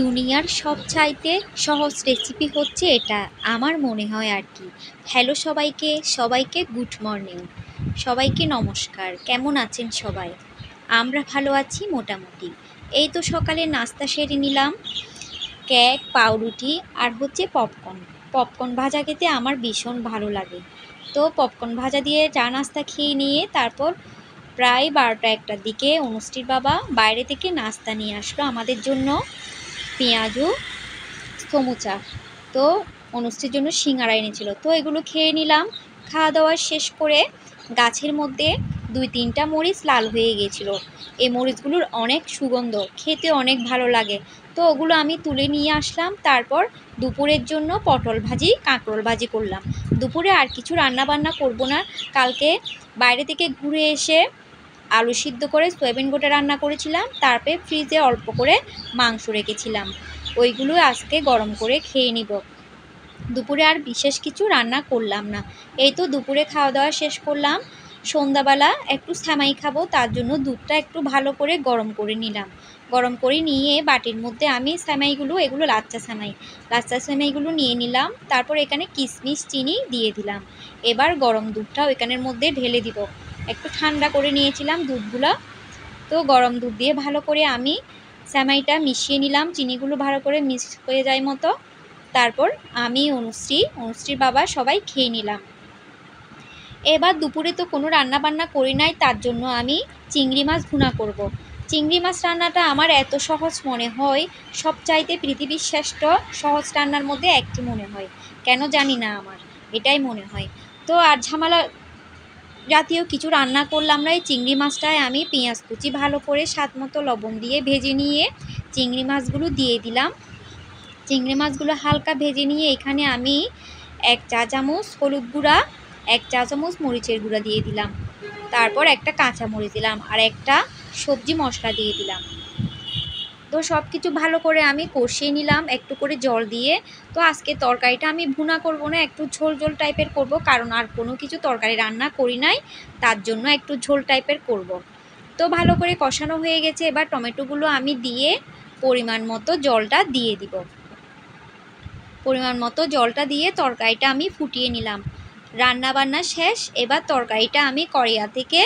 দুনিয়ার সবচাইতে সহজ রেসিপি হচ্ছে এটা আমার মনে হয় আর কি। হ্যালো সবাইকে গুড মর্নিং, সবাইকে নমস্কার। কেমন আছেন সবাই? আমরা ভালো আছি মোটামুটি। এই তো সকালে নাস্তা সেরে নিলাম, কেক, পাউরুটি আর হচ্ছে পপকর্ন। পপকর্ন ভাজা খেতে আমার ভীষণ ভালো লাগে। তো পপকর্ন ভাজা দিয়ে চা নাস্তা খেয়ে নিয়ে তারপর প্রায় 12টা-1টার দিকে অনুষ্ঠির বাবা বাইরে থেকে নাস্তা নিয়ে আসলো আমাদের জন্য, পেঁয়াজু সমুচা। তো অনুষ্ঠির জন্য সিঙ্গারা এনেছিল, তো এগুলো খেয়ে নিলাম। খাওয়া দাওয়া শেষ করে গাছের মধ্যে 2-3টা মরিচ লাল হয়ে গিয়েছিল। এই মরিচগুলোর অনেক সুগন্ধ, খেতে অনেক ভালো লাগে। তো ওগুলো আমি তুলে নিয়ে আসলাম। তারপর দুপুরের জন্য পটল ভাজি, কাঁকরোল ভাজি করলাম। দুপুরে আর কিছু রান্না বান্না করব না। কালকে বাইরে থেকে ঘুরে এসে আলু সিদ্ধ করে সয়াবিন গোটা রান্না করেছিলাম, তারপরে ফ্রিজে অল্প করে মাংস রেখেছিলাম, ওইগুলো আজকে গরম করে খেয়ে নিব। দুপুরে আর বিশেষ কিছু রান্না করলাম না। এই তো দুপুরে খাওয়া দাওয়া শেষ করলাম। সন্ধ্যাবেলা একটু সেমাই খাবো, তার জন্য দুধটা একটু ভালো করে গরম করে নিলাম। গরম করে নিয়ে বাটির মধ্যে আমি সেমাইগুলো, এগুলো লাচ্চা সেমাইগুলো নিয়ে নিলাম। তারপর এখানে কিশমিশ, চিনি দিয়ে দিলাম। এবার গরম দুধটাও এখানের মধ্যে ঢেলে দিব। একটু ঠান্ডা করে নিয়েছিলাম দুধগুলো। তো গরম দুধ দিয়ে ভালো করে আমি সেমাইটা মিশিয়ে নিলাম, চিনিগুলো ভালো করে মিক্স হয়ে যায় মতো। তারপর আমি অনুশ্রীর বাবা সবাই খেয়ে নিলাম। এবার দুপুরে তো কোনো রান্না বান্না করি নাই, তার জন্য আমি চিংড়ি মাছ ভুনা করব। চিংড়ি মাছ রান্নাটা আমার এত সহজ মনে হয়, সবচাইতে পৃথিবীর শ্রেষ্ঠ সহজ রান্নার মধ্যে একটি মনে হয়। কেন জানি না, আমার এটাই মনে হয়। তো আর ঝামেলা জাতীয় কিছু রান্না করলাম না। এই চিংড়ি মাছটায় আমি পেঁয়াজ কুচি ভালো করে স্বাদ মতো লবণ দিয়ে ভেজে নিয়ে চিংড়ি মাছগুলো দিয়ে দিলাম। চিংড়ি মাছগুলো হালকা ভেজে নিয়ে এখানে আমি 1 চা চামচ হলুদ গুঁড়া, 1 চা চামচ মরিচের গুঁড়া দিয়ে দিলাম। তারপর একটা কাঁচা মরিচ দিলাম আর একটা সবজি মশলা দিয়ে দিলাম। তো সব কিছু ভালো করে আমি কষিয়ে নিলাম একটু করে জল দিয়ে। তো আজকে তরকারিটা আমি ভুনা করব না, একটু ঝোল ঝোল টাইপের করব, কারণ আর কোনো কিছু তরকারি রান্না করি নাই, তার জন্য একটু ঝোল টাইপের করব। তো ভালো করে কষানো হয়ে গেছে। এবার টমেটোগুলো আমি দিয়ে পরিমাণ মতো জলটা দিয়ে দিব। পরিমাণ মতো জলটা দিয়ে তরকারিটা আমি ফুটিয়ে নিলাম। রান্না বান্না শেষ। এবার তরকারিটা আমি কড়াইয়া থেকে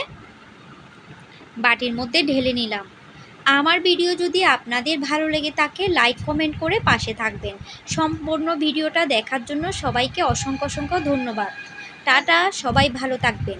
বাটির মধ্যে ঢেলে নিলাম। আমার ভিডিও যদি আপনাদের ভালো লেগে থাকে, লাইক কমেন্ট করে পাশে থাকবেন। সম্পূর্ণ ভিডিওটা দেখার জন্য সবাইকে অসংখ্য ধন্যবাদ। টাটা, সবাই ভালো থাকবেন।